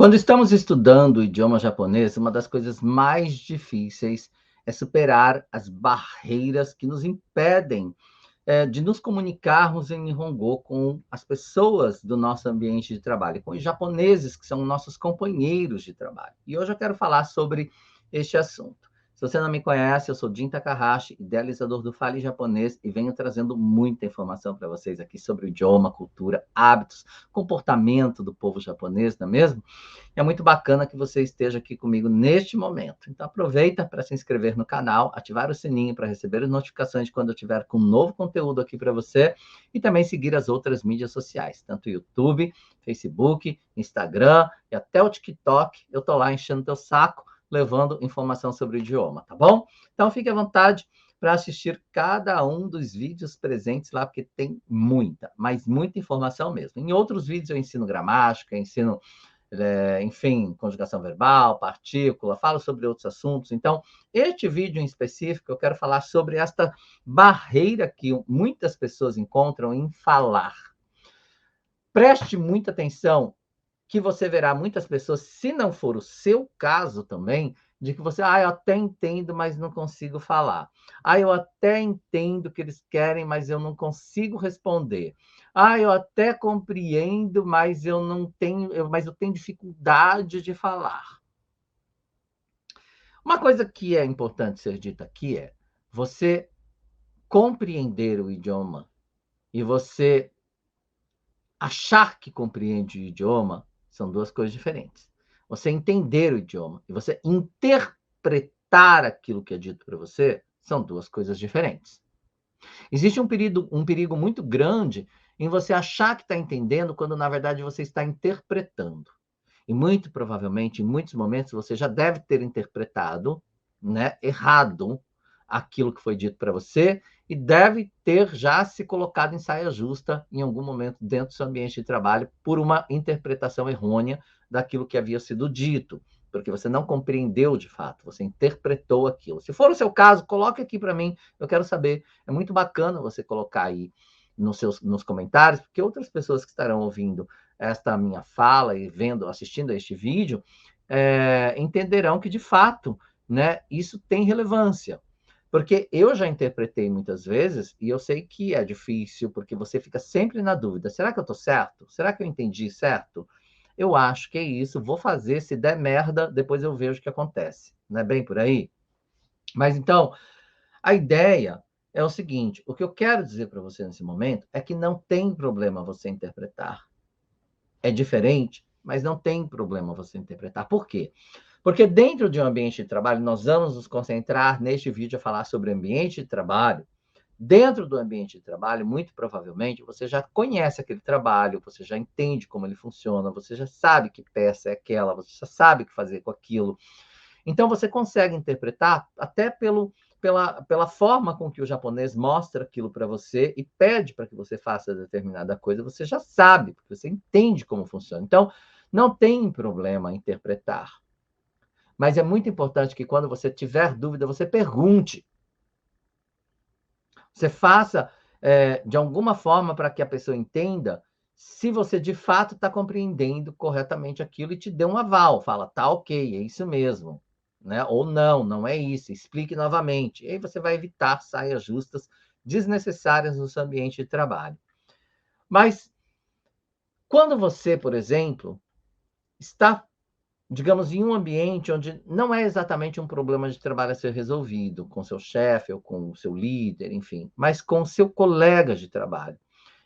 Quando estamos estudando o idioma japonês, uma das coisas mais difíceis é superar as barreiras que nos impedem de nos comunicarmos em Nihongo com as pessoas do nosso ambiente de trabalho, com os japoneses que são nossos companheiros de trabalho. E hoje eu quero falar sobre este assunto. Se você não me conhece, eu sou Jin Takahashi, idealizador do Fale Japonês, e venho trazendo muita informação para vocês aqui sobre o idioma, cultura, hábitos, comportamento do povo japonês, não é mesmo? É muito bacana que você esteja aqui comigo neste momento. Então, aproveita para se inscrever no canal, ativar o sininho para receber as notificações quando eu tiver com novo conteúdo aqui para você e também seguir as outras mídias sociais, tanto YouTube, Facebook, Instagram e até o TikTok. Eu estou lá enchendo teu saco, levando informação sobre o idioma, tá bom? Então, fique à vontade para assistir cada um dos vídeos presentes lá, porque tem muita, mas muita informação mesmo. Em outros vídeos eu ensino gramática, ensino enfim, conjugação verbal, partícula, falo sobre outros assuntos. Então, este vídeo em específico, eu quero falar sobre esta barreira que muitas pessoas encontram em falar. Preste muita atenção, que você verá muitas pessoas, se não for o seu caso também, de que você, eu até entendo, mas não consigo falar. Eu até entendo o que eles querem, mas eu não consigo responder. Eu até compreendo, mas eu não tenho, mas eu tenho dificuldade de falar. Uma coisa que é importante ser dita aqui é você compreender o idioma e você achar que compreende o idioma são duas coisas diferentes. Você entender o idioma e você interpretar aquilo que é dito para você são duas coisas diferentes. Existe um perigo muito grande em você achar que está entendendo quando, na verdade, você está interpretando. E muito provavelmente, em muitos momentos, você já deve ter interpretado, né, errado aquilo que foi dito para você e deve ter já se colocado em saia justa em algum momento dentro do seu ambiente de trabalho por uma interpretação errônea daquilo que havia sido dito, porque você não compreendeu de fato, você interpretou aquilo. Se for o seu caso, coloque aqui para mim, eu quero saber. É muito bacana você colocar aí nos comentários, porque outras pessoas que estarão ouvindo esta minha fala e assistindo a este vídeo, entenderão que, de fato, né, isso tem relevância. Porque eu já interpretei muitas vezes e eu sei que é difícil, porque você fica sempre na dúvida. Será que eu estou certo? Será que eu entendi certo? Eu acho que é isso. Vou fazer. Se der merda, depois eu vejo o que acontece. Não é bem por aí? Mas então, a ideia é o seguinte: o que eu quero dizer para você nesse momento é que não tem problema você interpretar. É diferente, mas não tem problema você interpretar. Por quê? Porque dentro de um ambiente de trabalho, nós vamos nos concentrar neste vídeo a falar sobre ambiente de trabalho. Dentro do ambiente de trabalho, muito provavelmente, você já conhece aquele trabalho, você já entende como ele funciona, você já sabe que peça é aquela, você já sabe o que fazer com aquilo. Então, você consegue interpretar até pela forma com que o japonês mostra aquilo para você e pede para que você faça determinada coisa, você já sabe, porque você entende como funciona. Então, não tem problema interpretar. Mas é muito importante que quando você tiver dúvida, você pergunte. Você faça de alguma forma para que a pessoa entenda se você de fato está compreendendo corretamente aquilo e te dê um aval. Fala, tá ok, é isso mesmo. Né? Ou não, não é isso, explique novamente. E aí você vai evitar saias justas desnecessárias no seu ambiente de trabalho. Mas quando você, por exemplo, está, digamos, em um ambiente onde não é exatamente um problema de trabalho a ser resolvido com seu chefe ou com o seu líder, enfim, mas com o seu colega de trabalho,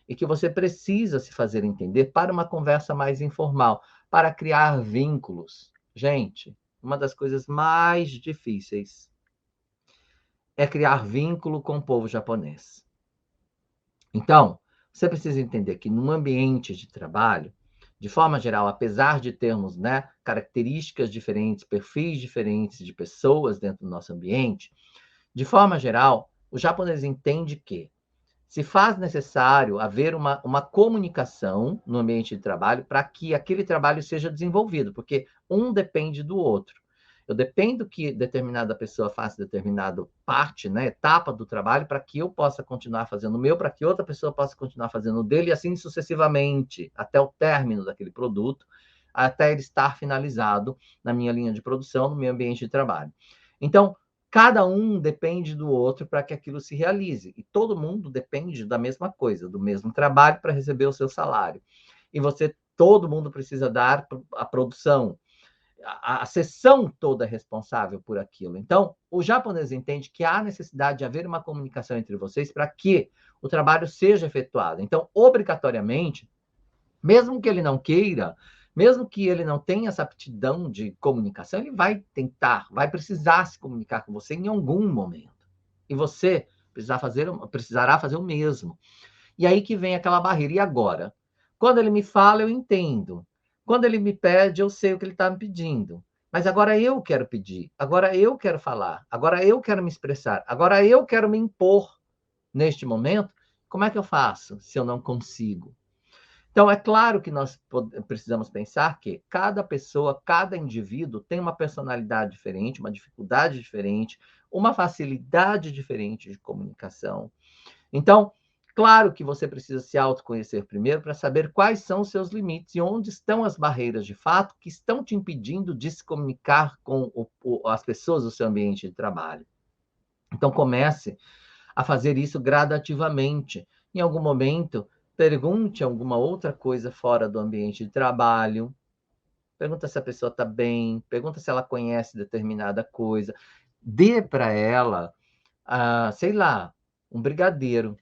e que você precisa se fazer entender para uma conversa mais informal, para criar vínculos. Gente, uma das coisas mais difíceis é criar vínculo com o povo japonês. Então, você precisa entender que num ambiente de trabalho, de forma geral, apesar de termos, né, características diferentes, perfis diferentes de pessoas dentro do nosso ambiente, de forma geral, o japonês entende que se faz necessário haver uma comunicação no ambiente de trabalho para que aquele trabalho seja desenvolvido, porque um depende do outro. Eu dependo que determinada pessoa faça determinada parte, né, etapa do trabalho, para que eu possa continuar fazendo o meu, para que outra pessoa possa continuar fazendo o dele, e assim sucessivamente, até o término daquele produto, até ele estar finalizado na minha linha de produção, no meu ambiente de trabalho. Então, cada um depende do outro para que aquilo se realize. E todo mundo depende da mesma coisa, do mesmo trabalho para receber o seu salário. E todo mundo precisa dar a produção. A seção toda é responsável por aquilo. Então, o japonês entende que há necessidade de haver uma comunicação entre vocês para que o trabalho seja efetuado. Então, obrigatoriamente, mesmo que ele não queira, mesmo que ele não tenha essa aptidão de comunicação, ele vai tentar, vai precisar se comunicar com você em algum momento. E você precisará fazer o mesmo. E aí que vem aquela barreira. E agora? Quando ele me fala, eu entendo. Quando ele me pede, eu sei o que ele está me pedindo. Mas agora eu quero pedir, agora eu quero falar, agora eu quero me expressar, agora eu quero me impor neste momento. Como é que eu faço se eu não consigo? Então, é claro que nós precisamos pensar que cada pessoa, cada indivíduo tem uma personalidade diferente, uma dificuldade diferente, uma facilidade diferente de comunicação. Então, claro que você precisa se autoconhecer primeiro para saber quais são os seus limites e onde estão as barreiras de fato que estão te impedindo de se comunicar com as pessoas do seu ambiente de trabalho. Então, comece a fazer isso gradativamente. Em algum momento, pergunte alguma outra coisa fora do ambiente de trabalho. Pergunta se a pessoa está bem, pergunta se ela conhece determinada coisa. Dê para ela, sei lá, um brigadeiro.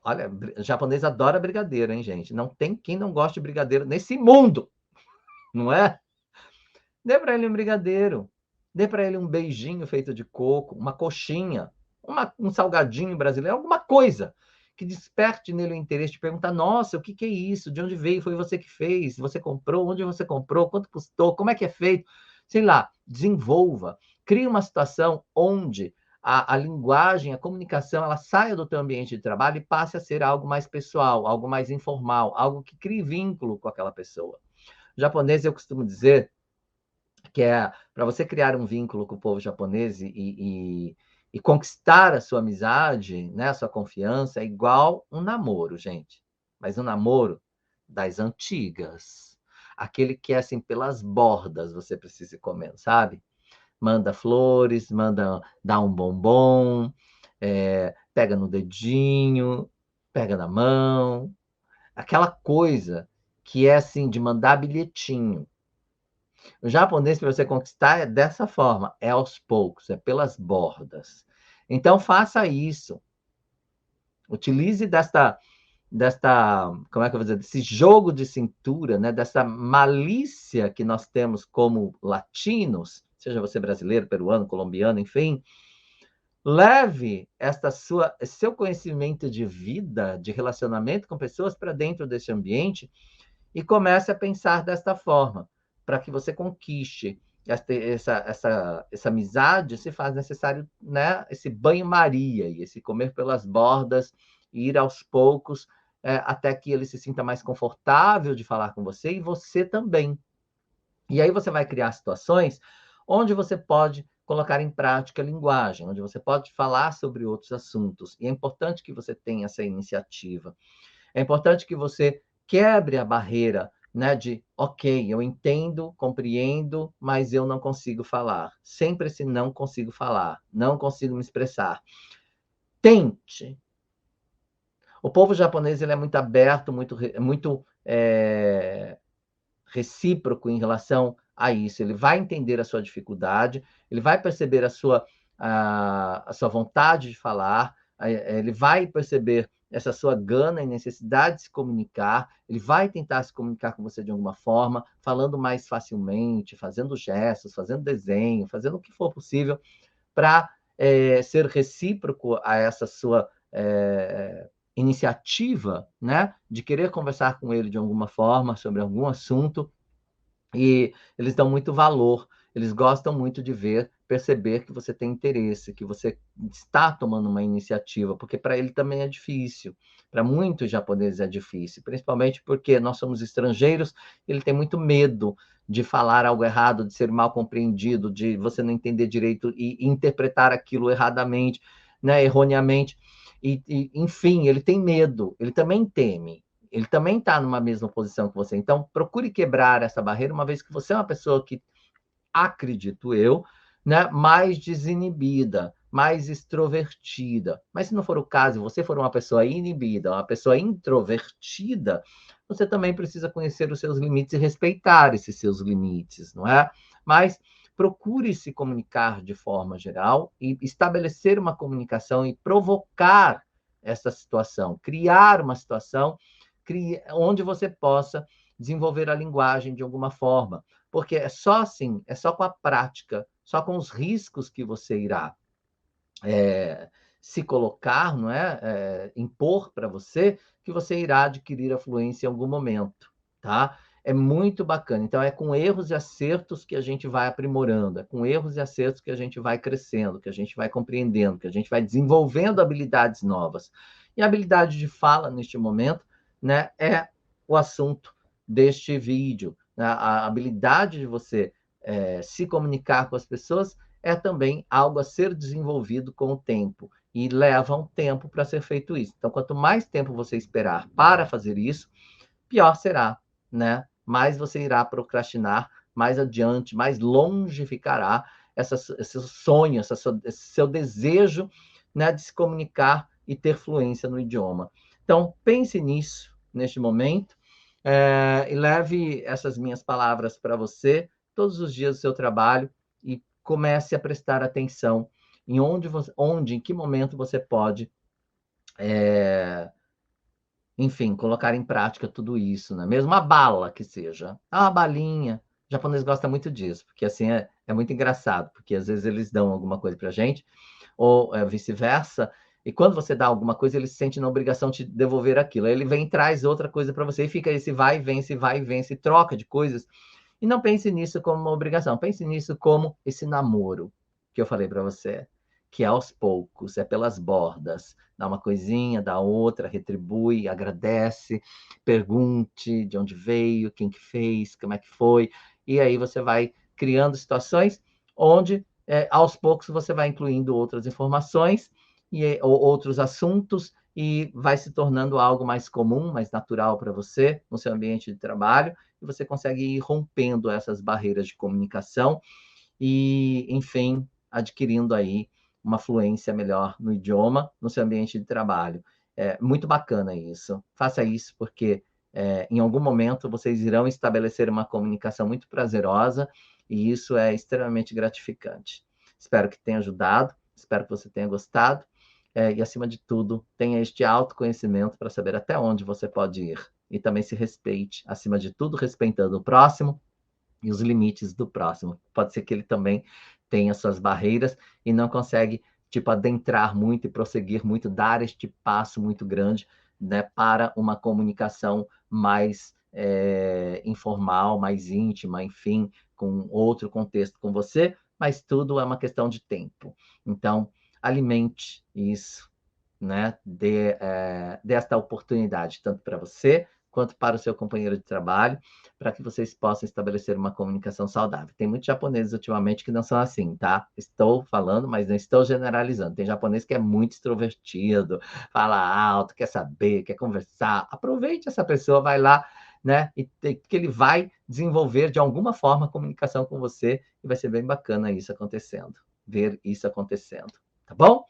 Olha, o japonês adora brigadeiro, hein, gente? Não tem quem não goste de brigadeiro nesse mundo, não é? Dê para ele um brigadeiro. Dê para ele um beijinho feito de coco, uma coxinha, um salgadinho brasileiro, alguma coisa que desperte nele o interesse de perguntar: nossa, o que é isso? De onde veio? Foi você que fez? Você comprou? Onde você comprou? Quanto custou? Como é que é feito? Sei lá, desenvolva. Crie uma situação onde a linguagem, a comunicação, ela saia do teu ambiente de trabalho e passe a ser algo mais pessoal, algo mais informal, algo que crie vínculo com aquela pessoa. O japonês, eu costumo dizer que é para você criar um vínculo com o povo japonês e conquistar a sua amizade, né, a sua confiança, é igual um namoro, gente. Mas um namoro das antigas. Aquele que é assim, pelas bordas, você precisa ir comendo, sabe? Manda flores, dá um bombom, pega no dedinho, pega na mão. Aquela coisa que é assim, de mandar bilhetinho. O japonês, para você conquistar, é dessa forma, é aos poucos, é pelas bordas. Então, faça isso. Utilize como é que eu vou dizer, desse jogo de cintura, né? Dessa malícia que nós temos como latinos, seja você brasileiro, peruano, colombiano, enfim. Leve seu conhecimento de vida, de relacionamento com pessoas para dentro desse ambiente e comece a pensar desta forma, para que você conquiste essa amizade, se faz necessário, né, esse banho-maria, e esse comer pelas bordas, e ir aos poucos, até que ele se sinta mais confortável de falar com você, e você também. E aí você vai criar situações onde você pode colocar em prática a linguagem, onde você pode falar sobre outros assuntos. E é importante que você tenha essa iniciativa. É importante que você quebre a barreira, né, de, ok, eu entendo, compreendo, mas eu não consigo falar. Sempre esse não consigo falar, não consigo me expressar. Tente. O povo japonês ele é muito aberto, muito recíproco em relação a isso. Ele vai entender a sua dificuldade, ele vai perceber a sua vontade de falar, ele vai perceber essa sua gana e necessidade de se comunicar, ele vai tentar se comunicar com você de alguma forma, falando mais facilmente, fazendo gestos, fazendo desenho, fazendo o que for possível para ser recíproco a essa sua iniciativa, né, de querer conversar com ele de alguma forma sobre algum assunto, e eles dão muito valor, eles gostam muito de perceber que você tem interesse, que você está tomando uma iniciativa, porque para ele também é difícil, para muitos japoneses é difícil, principalmente porque nós somos estrangeiros, ele tem muito medo de falar algo errado, de ser mal compreendido, de você não entender direito e interpretar aquilo erradamente, né, erroneamente. Enfim, ele tem medo, ele também teme. Ele também está numa mesma posição que você. Então, procure quebrar essa barreira, uma vez que você é uma pessoa que, acredito eu, né, mais desinibida, mais extrovertida. Mas se não for o caso, você for uma pessoa inibida, uma pessoa introvertida, você também precisa conhecer os seus limites e respeitar esses seus limites, não é? Mas procure se comunicar de forma geral e estabelecer uma comunicação e provocar essa situação, criar uma situação onde você possa desenvolver a linguagem de alguma forma, porque é só assim, é só com a prática, só com os riscos que você irá se colocar, não é? Impor para você, que você irá adquirir a fluência em algum momento, tá? É muito bacana. Então, é com erros e acertos que a gente vai aprimorando, é com erros e acertos que a gente vai crescendo, que a gente vai compreendendo, que a gente vai desenvolvendo habilidades novas. E a habilidade de fala, neste momento, né, é o assunto deste vídeo. A habilidade de você se comunicar com as pessoas é também algo a ser desenvolvido com o tempo. E leva um tempo para ser feito isso. Então, quanto mais tempo você esperar para fazer isso, pior será, né? Mais você irá procrastinar, mais adiante, mais longe ficará esse sonho, esse seu desejo, né, de se comunicar e ter fluência no idioma. Então, pense nisso neste momento e leve essas minhas palavras para você todos os dias do seu trabalho e comece a prestar atenção em em que momento você pode, enfim, colocar em prática tudo isso, né? Mesmo uma bala que seja. Uma balinha. O japonês gosta muito disso, porque assim é muito engraçado, porque às vezes eles dão alguma coisa pra gente, ou vice-versa, e quando você dá alguma coisa, ele se sente na obrigação de devolver aquilo. Aí ele vem e traz outra coisa para você, e fica esse vai e vem, esse vai e vem, esse troca de coisas. E não pense nisso como uma obrigação, pense nisso como esse namoro que eu falei para você, que é aos poucos, é pelas bordas. Dá uma coisinha, dá outra, retribui, agradece, pergunte de onde veio, quem que fez, como é que foi. E aí você vai criando situações onde, aos poucos, você vai incluindo outras informações ou outros assuntos e vai se tornando algo mais comum, mais natural para você no seu ambiente de trabalho e você consegue ir rompendo essas barreiras de comunicação e, enfim, adquirindo aí uma fluência melhor no idioma, no seu ambiente de trabalho. É muito bacana isso. Faça isso porque em algum momento vocês irão estabelecer uma comunicação muito prazerosa e isso é extremamente gratificante. Espero que tenha ajudado, espero que você tenha gostado e, acima de tudo, tenha este autoconhecimento para saber até onde você pode ir. E também se respeite, acima de tudo, respeitando o próximo e os limites do próximo. Pode ser que ele também tenha suas barreiras e não consegue, tipo, adentrar muito e prosseguir muito, dar este passo muito grande, né, para uma comunicação mais informal, mais íntima, enfim, com outro contexto com você, mas tudo é uma questão de tempo. Então, alimente isso, né? Dê esta oportunidade, tanto para você quanto para o seu companheiro de trabalho, para que vocês possam estabelecer uma comunicação saudável. Tem muitos japoneses ultimamente que não são assim, tá? Estou falando, mas não estou generalizando. Tem japonês que é muito extrovertido, fala alto, quer saber, quer conversar. Aproveite essa pessoa, vai lá, né? E que ele vai desenvolver de alguma forma a comunicação com você e vai ser bem bacana isso acontecendo, ver isso acontecendo, tá bom?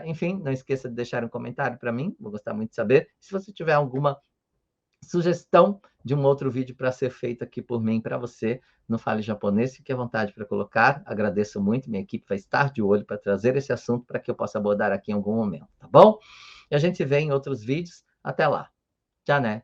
Enfim, não esqueça de deixar um comentário para mim, vou gostar muito de saber. Se você tiver alguma sugestão de um outro vídeo para ser feito aqui por mim para você, no Fale Japonês, fique à vontade para colocar. Agradeço muito, minha equipe vai estar de olho para trazer esse assunto para que eu possa abordar aqui em algum momento, tá bom? E a gente se vê em outros vídeos. Até lá. Tchau, né?